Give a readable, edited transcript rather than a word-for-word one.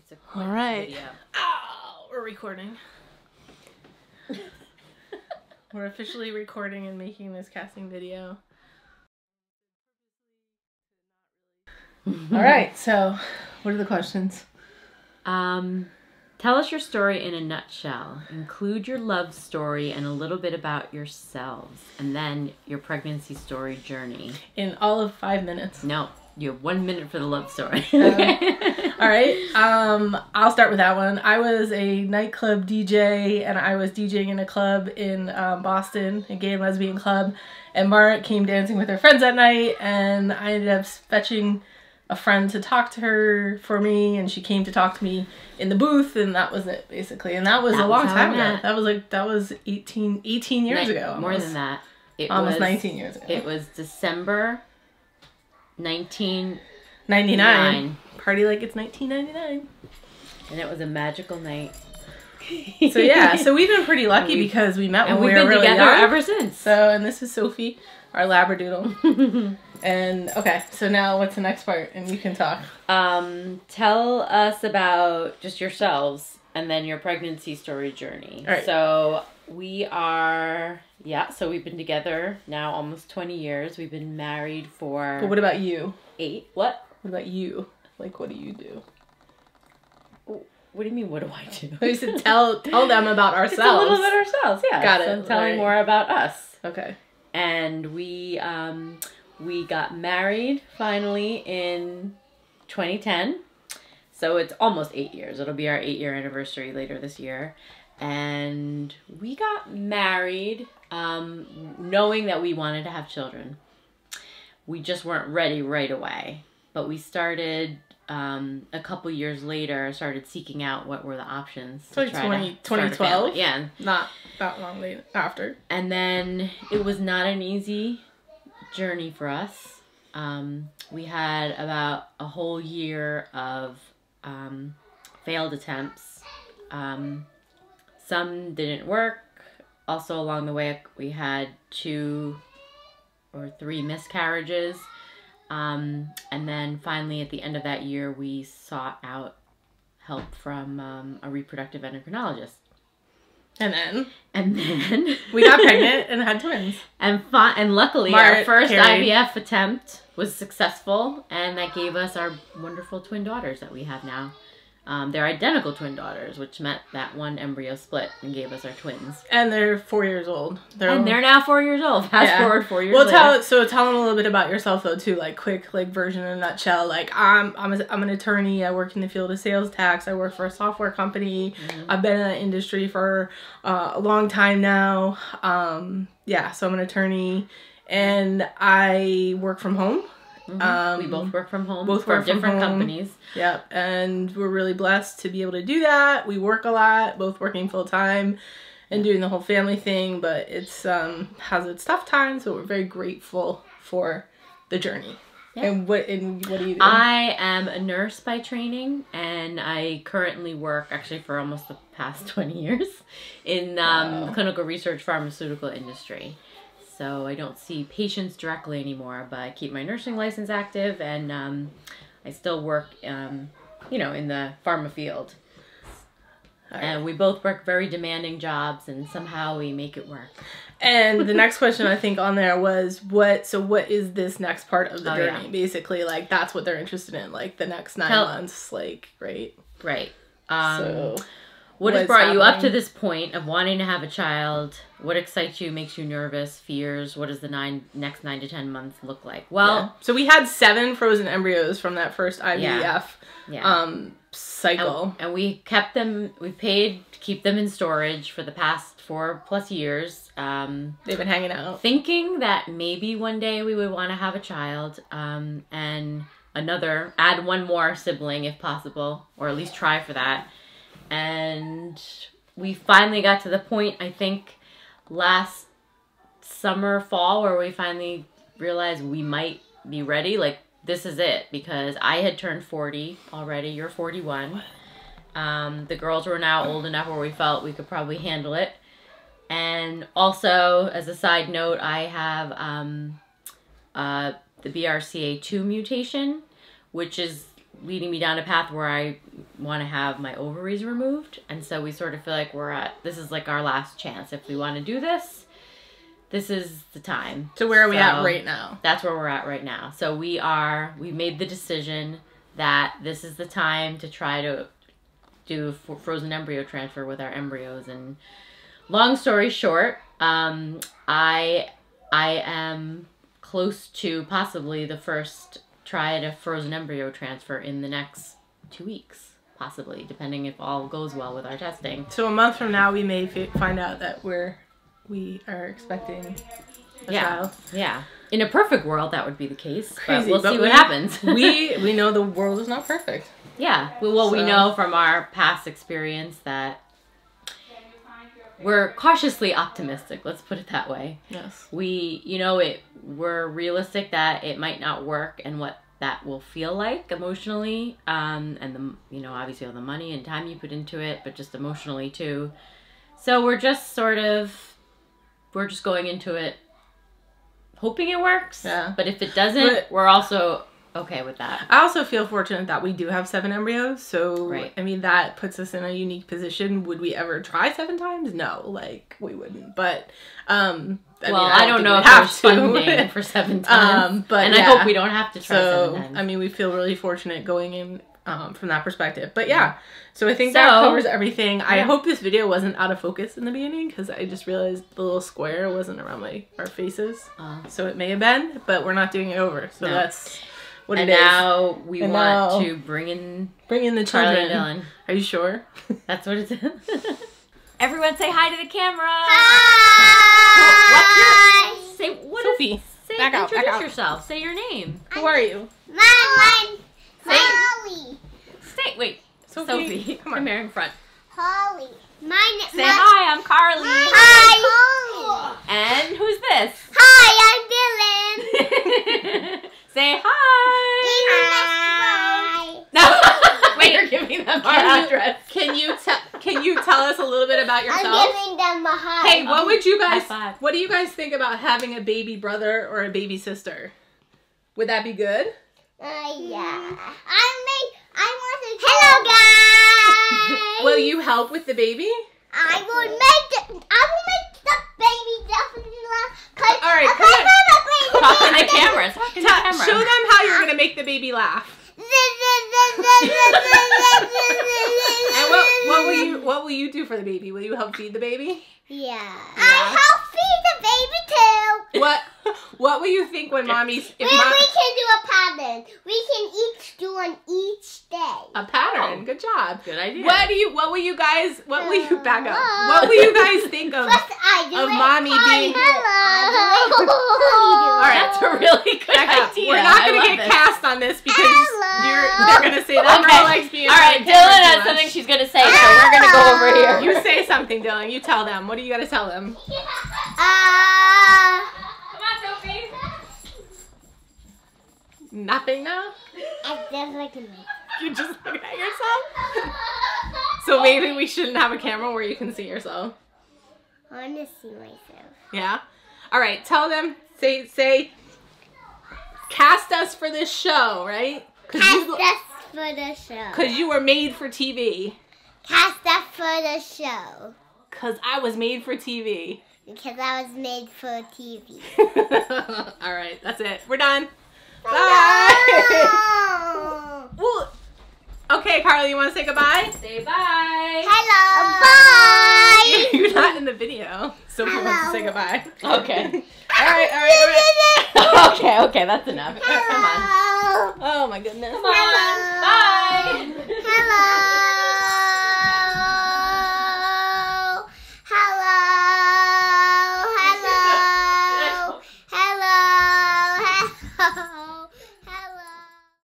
It's a quick All right. video. Oh, we're recording. We're officially recording and making this casting video. All right, so what are the questions? Tell us your story in a nutshell. Include your love story and a little bit about yourselves, and then your pregnancy story journey. In all of 5 minutes. No, you have 1 minute for the love story. All right, I'll start with that one. I was a nightclub DJ, and I was DJing in a club in Boston, a gay and lesbian club, and Mark came dancing with her friends at night, and I ended up fetching a friend to talk to her for me, and she came to talk to me in the booth, and that was it, basically. And that was a long time ago. That was 18 years ago. Almost. More than that. Almost 19 years ago. It was December 1999. Party like it's 1999. And it was a magical night. So yeah, so we've been pretty lucky because we met when we were really young. And we've been together ever since. So, and this is Sophie, our Labradoodle. And okay, so now what's the next part? And you can talk. Tell us about just yourselves and then your pregnancy story journey. All right. So we've been together now almost 20 years. We've been married for... But what about you? 8. What? What about you? Like, what do you do? What do you mean, what do I do? We said tell them about ourselves. It's a little bit ourselves, yeah. Got it. So I'm telling more about us. Okay. And we got married finally in 2010. So it's almost 8 years. It'll be our 8-year anniversary later this year. And we got married knowing that we wanted to have children. We just weren't ready right away. But we started, a couple years later, started seeking out what were the options. So like 2012? Yeah. Not that long later, after. And then it was not an easy journey for us. We had about a whole year of failed attempts. Some didn't work. Also along the way we had 2 or 3 miscarriages. And then finally at the end of that year we sought out help from a reproductive endocrinologist. And then we got pregnant and had twins. And luckily our first IVF attempt was successful, and that gave us our wonderful twin daughters that we have now. They're identical twin daughters, which meant that one embryo split and gave us our twins. And they're 4 years old. They're now 4 years old. Fast forward 4 years later. Tell them a little bit about yourself though too, like quick version in a nutshell. Like I'm an attorney. I work in the field of sales tax. I work for a software company. Mm-hmm. I've been in that industry for a long time now. So I'm an attorney, and I work from home. Mm-hmm. We both work from home. Both work from different companies. Yep, and we're really blessed to be able to do that. We work a lot, both working full time and doing the whole family thing. But it's has its tough times, so we're very grateful for the journey. Yeah. And what do you do? I am a nurse by training, and I currently work actually for almost the past 20 years in the clinical research pharmaceutical industry. So I don't see patients directly anymore, but I keep my nursing license active, and I still work, in the pharma field. Right. And we both work very demanding jobs, and somehow we make it work. And the next question I think on there was, what is this next part of the journey? Yeah. Basically, like, that's what they're interested in, like the next 9 months, like, right? Right. What has brought you up to this point of wanting to have a child? What excites you, makes you nervous, fears? What does the next 9 to 10 months look like? Well, so we had 7 frozen embryos from that first IVF cycle. And we kept them, we paid to keep them in storage for the past 4+ years. They've been hanging out. Thinking that maybe one day we would want to have a child, and add one more sibling if possible, or at least try for that. And we finally got to the point, I think, last summer, fall, where we finally realized we might be ready. Like, this is it, because I had turned 40 already. You're 41. The girls were now old enough where we felt we could probably handle it. And also, as a side note, I have the BRCA2 mutation, which is leading me down a path where I want to have my ovaries removed. And so we sort of feel like this is like our last chance. If we want to do this, this is the time. So where are we at right now? That's where we're at right now. So we made the decision that this is the time to try to do frozen embryo transfer with our embryos. And long story short, I am close to possibly the first try at a frozen embryo transfer in the next 2 weeks, possibly, depending if all goes well with our testing. So a month from now, we may find out that we are expecting a child. Yeah. In a perfect world, that would be the case. Crazy, but we'll see what happens. we know the world is not perfect. Yeah. Well, we know from our past experience that we're cautiously optimistic. Let's put it that way. Yes. We're realistic that it might not work and what that will feel like emotionally. And obviously all the money and time you put into it, but just emotionally too. So we're just going into it hoping it works. Yeah. But if it doesn't, we're also okay with that. I also feel fortunate that we do have 7 embryos. So, right. I mean, that puts us in a unique position. Would we ever try 7 times? No, we wouldn't. But, I don't know if there's funding for 7 times. I hope we don't have to try 7 times. I mean, we feel really fortunate going in from that perspective. But yeah, so I think that covers everything. Yeah. I hope this video wasn't out of focus in the beginning because I just realized the little square wasn't around our faces. So it may have been, but we're not doing it over. So that's what it is. And now we want to bring in the Charlie children. and Dylan. Are you sure? That's what it is. Everyone say hi to the camera. Hi. Sophie. Introduce yourself. Say your name. Who are you? Mine. Holly. Wait. Sophie. Come on. Come here in front. Holly. Say hi, I'm Carly. Hi. And who's this? Hi, I'm Dylan. Say hi. Hi. No. Wait, you're giving them our address. Can you tell us a little bit about yourself? I'm giving them a hi. Hey, what do you guys think about having a baby brother or a baby sister? Would that be good? Yeah. Hello, guys. Will you help with the baby? I will make the baby definitely laugh. All right, talk to the camera. Show them how you're gonna make the baby laugh. And what will you do for the baby? Will you help feed the baby? Yeah. I help feed the baby too. What will you think when mommy's... We can do a pattern. We can each do one each day. A pattern. Good job. Good idea. What will you back up? What will you guys think of mommy being... Hello. All right. That's a really good idea. We're not going to get cast on this because they're going to say that girl likes being... All right, Dylan has something she's going to say, so we're going to go over here. You say something, Dylan. You tell them. What do you got to tell them? Come on, Sophie. Nothing now? I just like to make. You just look at yourself? So maybe we shouldn't have a camera where you can see yourself. I want to see myself. Yeah? All right, tell them, say, cast us for this show, right? Cast us for the show. Because you were made for TV. Cast us for the show. Because I was made for TV. Because I was made for TV. All right, that's it. We're done. Bye. Well, okay, Carly, you want to say goodbye? Say bye. Hello. Bye. You're not in the video, so we want to say goodbye. Okay. All right. Okay, that's enough. Come on. Oh my goodness. Come on. Bye. Hello.